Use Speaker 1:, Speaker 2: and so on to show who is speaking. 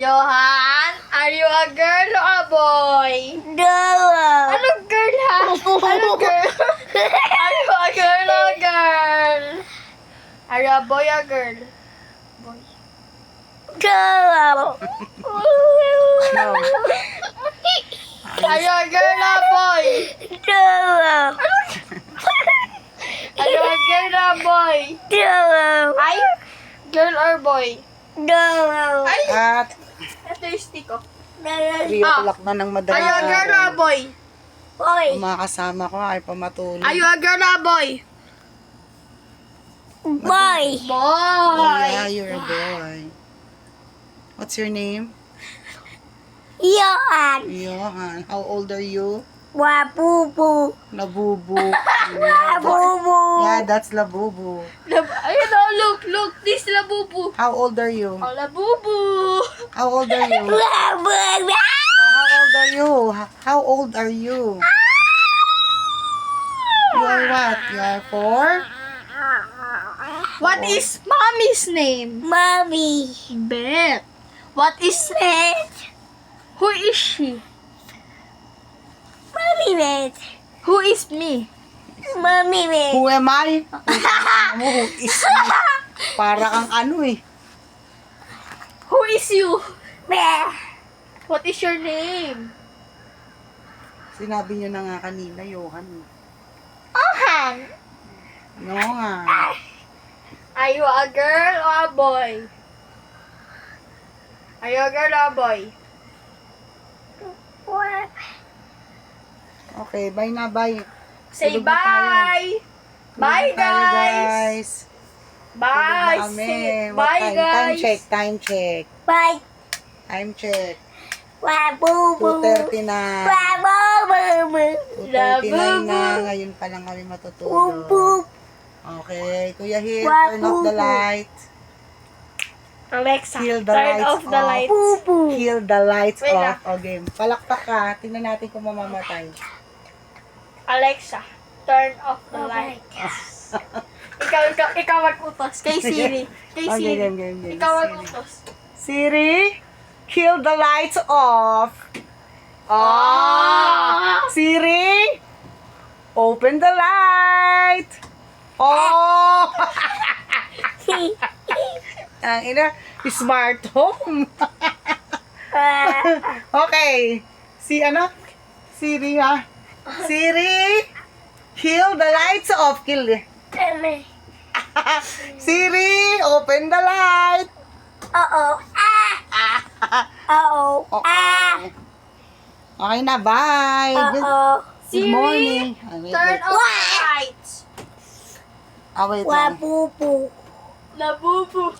Speaker 1: Johan, are you a girl or a boy?
Speaker 2: Girl.
Speaker 1: Ano girl ha? Ano girl? Are you a girl or a girl? Are you a boy or a girl? Boy.
Speaker 2: Girl.
Speaker 3: No.
Speaker 1: Are you a girl or a boy?
Speaker 2: Girl.
Speaker 1: Are you a girl or a boy?
Speaker 2: Girl.
Speaker 1: Ay? Girl or boy?
Speaker 2: Girl.
Speaker 1: Ay!
Speaker 3: At
Speaker 1: Ito yung stick ko.
Speaker 3: 3 o'clock na ng
Speaker 1: Are you a
Speaker 3: madaling
Speaker 1: girl or a
Speaker 3: araw.
Speaker 1: boy?
Speaker 2: Boy.
Speaker 3: Ang mga kasama ko ay pamatulog.
Speaker 1: Are you a girl or a boy?
Speaker 2: Boy.
Speaker 3: Oh,
Speaker 1: Boy!
Speaker 3: yeah, you're a boy. What's your name?
Speaker 2: Johan.
Speaker 3: Johan. How old are you?
Speaker 2: Wabubu.
Speaker 3: Labubu.
Speaker 2: Wabubu.
Speaker 3: Yeah, that's Labubu.
Speaker 1: Ayun o, look, this labubu.
Speaker 3: How old are you?
Speaker 1: Oh, labubu.
Speaker 3: How old are you?
Speaker 2: Wabubu.
Speaker 3: How old are you? How old are you? You are what? You are 4?
Speaker 1: What is mommy's name?
Speaker 2: Mommy.
Speaker 1: Beth. What is Who is she?
Speaker 2: Mommy Beth.
Speaker 1: Who is me?
Speaker 2: Mommy Beth.
Speaker 3: Who am I? Who is me? Para kang ano eh.
Speaker 1: Who is you?
Speaker 2: Beth.
Speaker 1: What is your name?
Speaker 3: Sinabi nyo na nga kanina, Johan.
Speaker 1: Johan.
Speaker 3: No nga.
Speaker 1: Are you a girl or a boy? Are you a girl or a boy?
Speaker 3: Okay, bye na, bye.
Speaker 1: Say
Speaker 3: Tulog na tayo.
Speaker 1: bye. Bye,
Speaker 3: Tulog na tayo,
Speaker 1: guys.
Speaker 3: Tulog
Speaker 1: Bye.
Speaker 3: na kami.
Speaker 1: Say
Speaker 3: What
Speaker 1: bye,
Speaker 3: time?
Speaker 1: guys.
Speaker 3: Time check, time check.
Speaker 2: Bye.
Speaker 3: Time check.
Speaker 2: Wabubu.
Speaker 3: 2:30 na.
Speaker 2: Wabubu.
Speaker 3: 2:39 na. Ngayon pa lang kami matutulog.
Speaker 2: Wabubu.
Speaker 3: Okay, Kuya Hil, turn off the light.
Speaker 1: Alexa,
Speaker 3: Kill the
Speaker 1: turn
Speaker 3: lights
Speaker 1: off the
Speaker 3: off.
Speaker 1: lights.
Speaker 2: Wabubu.
Speaker 3: Kill the lights
Speaker 1: Wait
Speaker 3: off. Okay, palakpak ka. Tingnan natin kung mamamatay.
Speaker 1: Alexa, turn off the lights. ikaw mag-utos. Kay Siri. Kay
Speaker 3: Okay,
Speaker 1: Siri.
Speaker 3: game.
Speaker 1: Ikaw mag-utos.
Speaker 3: Siri, kill the lights off.
Speaker 1: Ah!
Speaker 3: Siri, open the light. Oh! Ang ina, smart home. Okay. Siri ha. Siri, kill the lights off. Kill. Siri, open the light.
Speaker 2: Uh-oh. Uh-oh.
Speaker 3: Okay na, bye.
Speaker 2: Uh-oh.
Speaker 3: Good morning. Ah, wait,
Speaker 1: Turn
Speaker 3: wait.
Speaker 1: off the lights.
Speaker 3: Ah, wait lang.
Speaker 2: Wabubu.
Speaker 1: Labubu.